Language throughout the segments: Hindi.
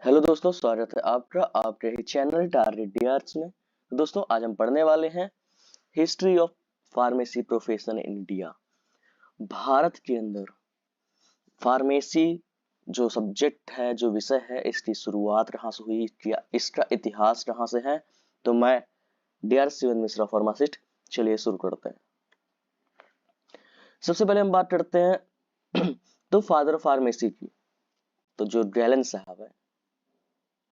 हेलो दोस्तों, स्वागत है आपका आपके ही चैनल टारगेट डीआर्स में। तो दोस्तों, आज हम पढ़ने वाले हैं history of pharmacy profession in India. Bharat के अंदर फार्मेसी जो सब्जेक्ट है, जो विषय है, इसकी शुरुआत कहाँ से हुई, क्या इसका इतिहास कहाँ से है। तो मैं डीआर शिवन मिश्रा फार्मासिस्ट, चलिए शुरू करते हैं। सबसे पहले हम बात करते हैं तो फादर ऑफ फार्मेसी की। तो जो गैलन साहब है,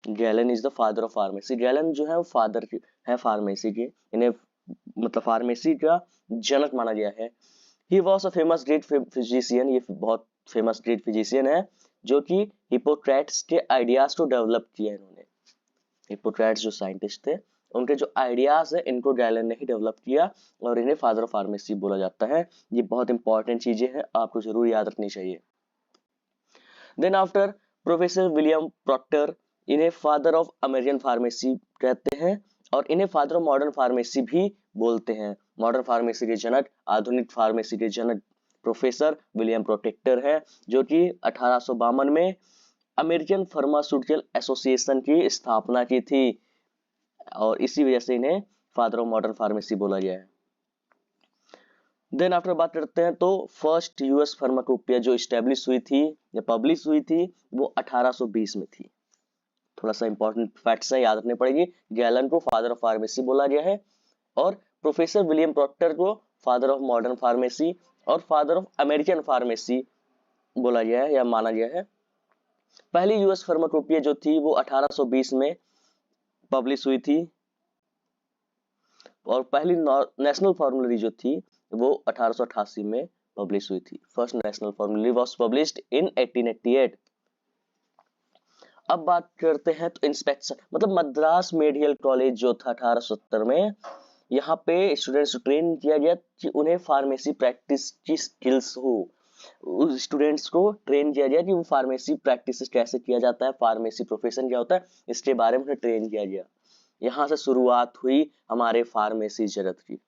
gallon is the father of pharmacy. Gallon जो है वो फादर है फार्मेसी के, इन्हें मतलब फार्मेसी का जनक माना गया है। He was a famous great physician, ये बहुत फेमस ग्रेट फिजिशियन है जो कि हिपोक्रेट्स के आइडियाज को डेवलप किया इन्होंने। हिपोक्रेट्स जो साइंटिस्ट थे, उनके जो आइडियाज है इनको गैलन ने ही डेवलप किया और इन्हें फादर ऑफ फार्मेसी बोला जाता है। ये बहुत इंपॉर्टेंट चीजें हैं, आपको जरूर याद रखनी चाहिए। Then after professor William Procter, इन्हें फादर ऑफ अमेरिकन फार्मेसी कहते हैं और इन्हें फादर ऑफ मॉडर्न फार्मेसी भी बोलते हैं। मॉडर्न फार्मेसी के जनक, आधुनिक फार्मेसी के जनक प्रोफेसर विलियम प्रोटेक्टर है, जो कि 1852 में अमेरिकन फार्मास्यूटिकल एसोसिएशन की स्थापना की थी और इसी वजह से इन्हें फादर ऑफ मॉडर्न फार्मेसी बोला गया है। देन आफ्टर बात करते हैं तो फर्स्ट यूएस फार्माकोपिया जो स्टैब्लिश हुई थी या पब्लिश हुई थी, वो 1820 में थी। थोड़ा सा इंपॉर्टेंट फैक्ट्स है, याद रखने पड़ेगी। गैलन को फादर ऑफ फार्मेसी बोला गया है और प्रोफेसर विलियम प्रॉक्टर को फादर ऑफ मॉडर्न फार्मेसी और फादर ऑफ अमेरिकन फार्मेसी बोला गया है या माना गया है। पहली यूएस फार्माकोपिया जो थी वो 1820 में पब्लिश हुई थी और पहली नेशनल फॉर्मुलरी जो थी वो 1888 में पब्लिश हुई थी। First national formulary was published in 1888। अब बात करते हैं तो इंस्पेक्शन, मतलब मद्रास मेडिकल कॉलेज जो था 1870 में, यहाँ पे स्टूडेंट्स को ट्रेन किया गया कि उन्हें फार्मेसी प्रैक्टिस की स्किल्स हो। उस स्टूडेंट्स को ट्रेन किया गया कि वो फार्मेसी प्रैक्टिस कैसे किया जाता है, फार्मेसी प्रोफेशन क्या होता है, इसके बारे में उन्हें ट्रेन किया गया। यहाँ से शुरुआत हुई हमारे फार्मेसी जगत की।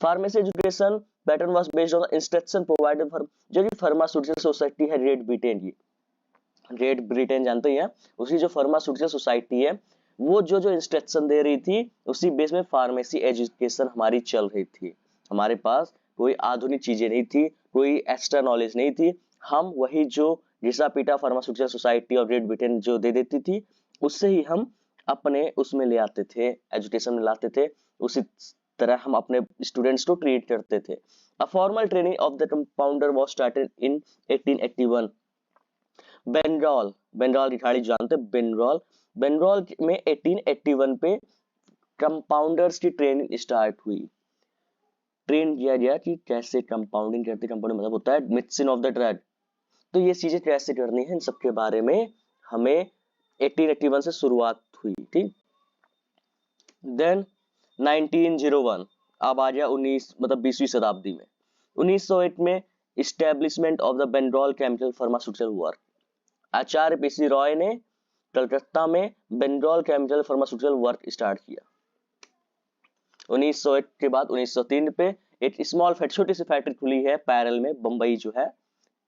Pharmacy education pattern was based on instruction provided for, जो कि फार्मास्यूटिकल सोसाइटी है ग्रेट ब्रिटेन की, ग्रेट ब्रिटेन जानते ही हैं, उसी जो फार्मास्यूटिकल सोसाइटी है वो जो इंस्ट्रक्शन दे रही थी उसी बेस में फार्मेसी एजुकेशन हमारी चल रही थी। हमारे पास कोई आधुनिक चीजें नहीं थी, कोई एक्स्ट्रा नॉलेज नहीं थी। हम वही जो घिसा पीटा फार्मास्यूटिकल सोसाइटी और ग्रेट ब्रिटेन जो दे देती थी उससे ही हम अपने उसमें ले आते थे, एजुकेशन में लाते थे, उसी तरह हम अपने स्टूडेंट्स को ट्रीट करते थे। A formal training of the compounder was started in 1881। बेनरॉल, बेनरॉल की खाड़ी जानते हैं, बेनरॉल, बेनरॉल में 1881 पे कंपाउंडर्स की ट्रेनिंग स्टार्ट हुई। ट्रेन किया गया कि कैसे कंपाउंडिंग करते, कंपाउंडिंग मतलब होता है मिक्सिंग ऑफ द ड्रग, तो ये चीजें कैसे करनी है इन सब के बारे में हमें 1881 से शुरुआत हुई। ठीक, देन 1901, अब आ गया 19 मतलब 20वीं शताब्दी में। 1908 में establishment of the Bengal chemical pharmaceutical work. Acharya PC Roy ने कलकत्ता में Bengal chemical pharmaceutical work start किया। 1908 के बाद 1903 पे एक स्मॉल छोटी सी फैक्ट्री खुली है पैरल में, बंबई जो है,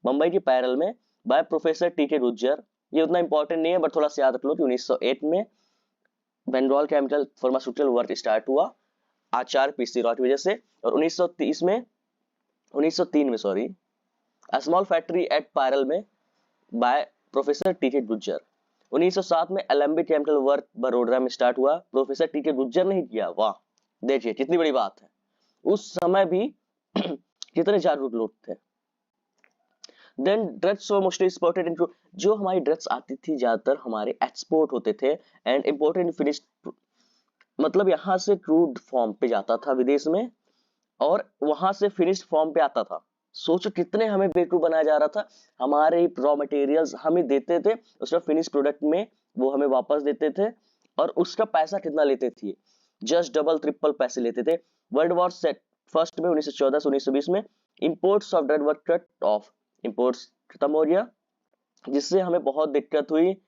बंबई के पैरल में, बाय प्रोफेसर टी.के. गुज्जर। ये उतना इंपॉर्टेंट नहीं है बट थोड़ा सा याद रख लो कि 1908 में Bengal chemical pharmaceutical work start हुआ आचार्य पीसी रॉय की वजह से। और 1903 में sorry, a small factory eight parallel में बाय प्रोफेसर टी.के. गुज्जर। 1907 में एलएमबी केमिकल वर्क बड़ोदरा में स्टार्ट हुआ, प्रोफेसर टी.के. गुज्जर ने ही किया। वाह, देखिए कितनी बड़ी बात है, उस समय भी कितने जागरूक लोग थे। Then drugs were mostly exported into, जो हमारी ड्रग्स आती थी ज्यादातर हमारे एक्सपोर्ट होते थे एंड इंपोर्टेड फिनिश्ड, मतलब यहाँ से क्रूड फॉर्म पे जाता था विदेश में और वहां से फिनिश्ड फॉर्म पे आता था। सोचो कितने हमें बेवकूफ बनाया जा रहा था, हमारे रॉ मटेरियल्स हमें देते थे, उसका फिनिश प्रोडक्ट में वो हमें वापस देते थे और उसका पैसा कितना लेते थे, जस्ट डबल ट्रिपल पैसे लेते थे। वर्ल्ड वॉर सेट फर्स्ट में 1914 से 1920 में imports of drug were cut off, imports खत्म हो गया जिससे हमें बहुत दिक्कत हुई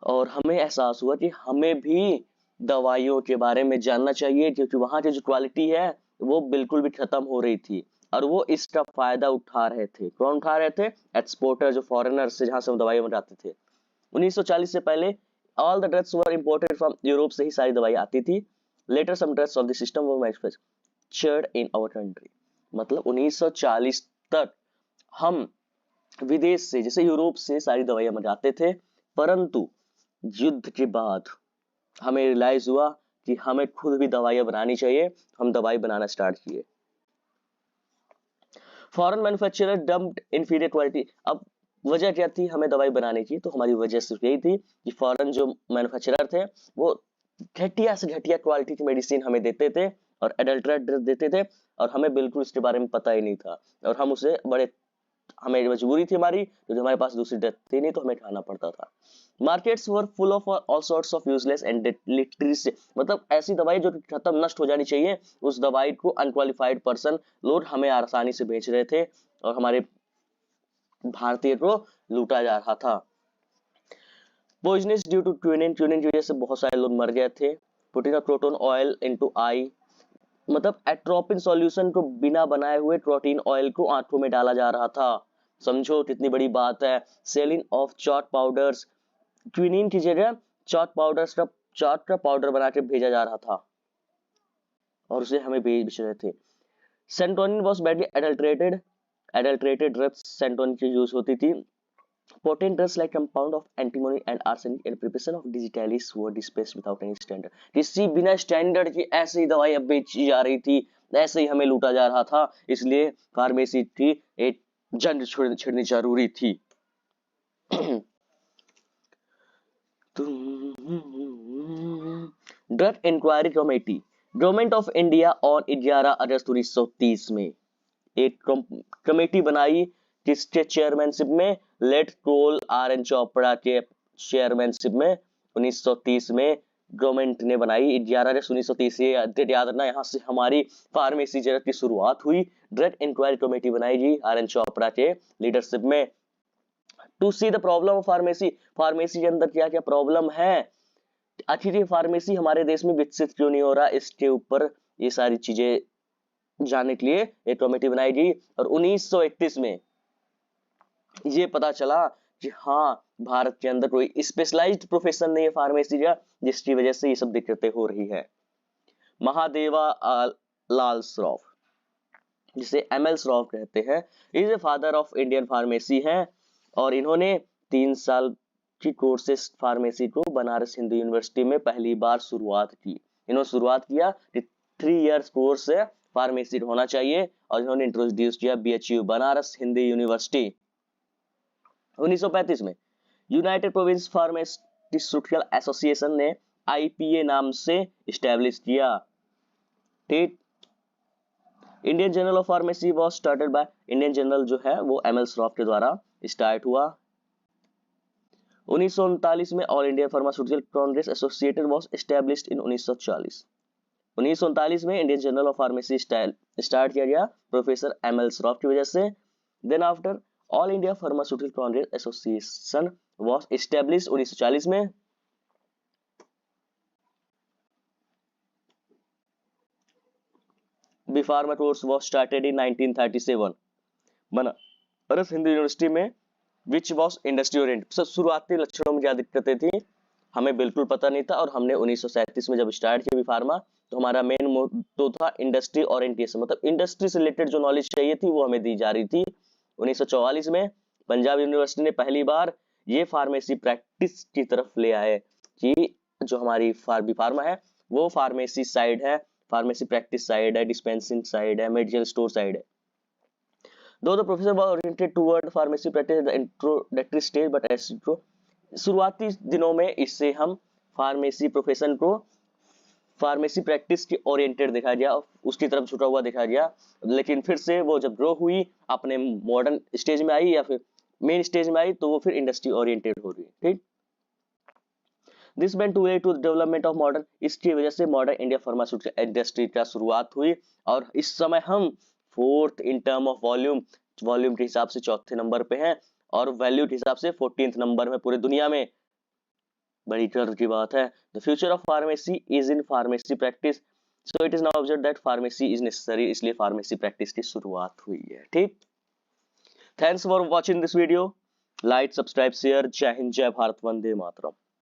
और हमें एहसास हुआ कि हमें भी दवाइयों के बारे में जानना चाहिए क्योंकि वहां की जो क्वालिटी है वो बिल्कुल भी खत्म हो रही थी। और वो इसका फायदा उठा रहे थे। कौन उठा रहे थे? एक्सपोर्टर, जो फॉरेनर से जहां से हम दवाई मंगाते थे। 1940 से पहले all the drugs were imported from Europe से ही सारी दवाई आती थी। Later some drugs of the system were manufactured in our country. मतलब 1940 तक हम विदेश से, जैसे यूरोप से सारी दवाइयां मंगाते थे, परंतु युद्ध के बाद हमें रियलाइज हुआ कि हमें खुद भी दवाइयां बनानी चाहिए। हम दवाई बनाना स्टार्ट किए। Foreign manufacturer dumped inferior quality. अब वजह क्या थी हमें दवाई बनाने की? तो हमारी वजह सिर्फ यही थी कि फॉरेन जो मैन्युफैक्चरर थे वो घटिया से घटिया क्वालिटी की मेडिसिन हमें देते थे और एडल्ट्रेट ड्रग देते थे, और हमें बिल्कुल इसके बारे में पता ही नहीं था, और हम उसे हमें मजबूरी थी हमारी, क्योंकि हमारे पास दूसरी ड्रग थी नहीं, तो हमें खाना पड़ता था। Markets were full of all sorts of useless and lotteries, मतलब ऐसी दवाई जो खत्म नष्ट हो जानी चाहिए, उस दवाई को अनक्वालिफाइड पर्सन लोग हमें आसानी से बेच रहे थे, और हमारे भारतीय को लूटा जा रहा था। पॉइजनस ड्यू टू क्विनिन की वजह से बहुत सारे लोग मर गए थे। Putting a croton oil into eye, मतलब एट्रोपिन सॉल्यूशन को बिना बनाए हुए प्रोटीन ऑयल को आंखों में डाला जा रहा था। समझो कितनी बड़ी बात है। Selling of chaat powders, quinine की जगह चॉट का पाउडर बना के भेजा जा रहा था और उसे हमें बेच रहे थे। सेंटोनिन वॉज बैडली एडल्ट्रेटेड ड्रग्स सेंटोनिन की यूज होती थी। Potent drugs like compound of antimony and arsenic and preparation of digitalis were dispensed without any standard। किसी बिना स्टैंडर्ड की ऐसी दवाई अब बेची जा रही थी, ऐसे ही हमें लूटा जा रहा था, इसलिए फार्मेसी की एक जंग छिड़नी जरूरी थी। Drug inquiry committee, government of India on 11 अगस्त 1930 में एक कमेटी बनाई, किसके चेयरमैनशिप में? Late col R N Chopra के चेयरमैनशिप में 1930 में गवर्नमेंट ने बनाई। 11 अगस्त 1930 से याद रखना, यहाँ से हमारी फार्मेसी जगत की शुरुआत हुई। ड्रग इंक्वायरी कमेटी बनाई गई आर एन चोपड़ा के लीडरशिप में, to see the problem of pharmacy. Pharmacy के अंदर क्या क्या प्रॉब्लम है, आखिर ये फार्मेसी हमारे देश में विकसित क्यों नहीं हो रहा, इसके ऊपर ये सारी चीजें जानने के लिए एक कमेटी बनाई गई। और 1931 में ये पता चला कि हाँ, भारत के अंदर कोई स्पेशलाइज्ड प्रोफेशन नहीं है फार्मेसी का, जिसकी वजह से ये सब दिक्कतें हो रही है। महादेवा लाल श्रॉफ, जिसे एमएल श्रॉफ कहते हैं, is a father of Indian pharmacy हैं, और इन्होंने 3 साल की कोर्सेस फार्मेसी को बनारस हिंदू यूनिवर्सिटी में पहली बार शुरुआत की। इन्होंने शुरुआत किया कि 3 इयर्स कोर्स है फार्मेसी होना चाहिए, और इन्होंने इंट्रोड्यूस किया बीएचयू बनारस हिंदू यूनिवर्सिटी। 1935 में यूनाइटेड प्रोविंस फार्मास्यूटिकल एसोसिएशन ने आईपीए नाम से इस्टेब्लिश किया। ठीक, Indian Journal of pharmacy was started by, Indian journal जो है वो एमएल श्रॉफ के द्वारा स्टार्ट हुआ। 1939 में All India Pharmaceutical Congress associated was established in 1940। 1939 में Indian Journal of Pharmacy start किया गया प्रोफेसर एमएल श्रॉफ की वजह से। Then after All India Pharmaceutical Congress Association was established 1940 में। B pharma course was started in 1937 Banaras Hindu University में, विच वॉज इंडस्ट्री ओरिएंटेड। शुरुआती लक्षणों में क्या दिक्कतें थी हमें बिल्कुल पता नहीं था, और हमने 1937 में जब स्टार्ट किया बी फार्मा, तो हमारा मेन मोटो था इंडस्ट्री ओरिएंटेशन, मतलब इंडस्ट्री से रिलेटेड जो नॉलेज चाहिए थी वो हमें दी जा रही थी। 1944 में पंजाब यूनिवर्सिटी ने पहली बार ये फार्मेसी प्रैक्टिस की तरफ ले आए कि जो हमारी बी फार्मा है वो फार्मेसी साइड है, फार्मेसी प्रैक्टिस साइड है, डिस्पेंसिंग साइड है, मेडिकल स्टोर साइड है। Though the professor was oriented toward pharmacy practice at the introductory stage, but as शुरुआती दिनों में इससे हम फार्मेसी प्रोफेशन को फार्मेसी प्रैक्टिस की ओरिएंटेड देखा गया, उसकी तरफ झुका हुआ देखा गया, लेकिन फिर से वो जब ग्रो हुई, अपने मॉडर्न स्टेज में आई या फिर मेन स्टेज में आई, तो वो फिर इंडस्ट्री ओरिएंटेड हो रही है। ठीक, this went to to development of modern, इसकी वजह से मॉडर्न इंडिया फार्मास्यूटिकल इंडस्ट्री का शुरुआत हुई, और इस समय हम 4th in term of volume के हिसाब से 4थे नंबर पे हैं, और वैल्यू के हिसाब से 14th नंबर में पूरे दुनिया में। बड़ी गर्व की बात है। The future of pharmacy is in pharmacy practice, so it is now observe that pharmacy is necessary, इसलिए फार्मेसी प्रैक्टिस की शुरुआत हुई है। ठीक, thanks for watching this video, like subscribe share. जय हिंद, जय भारत, वंदे मातरम।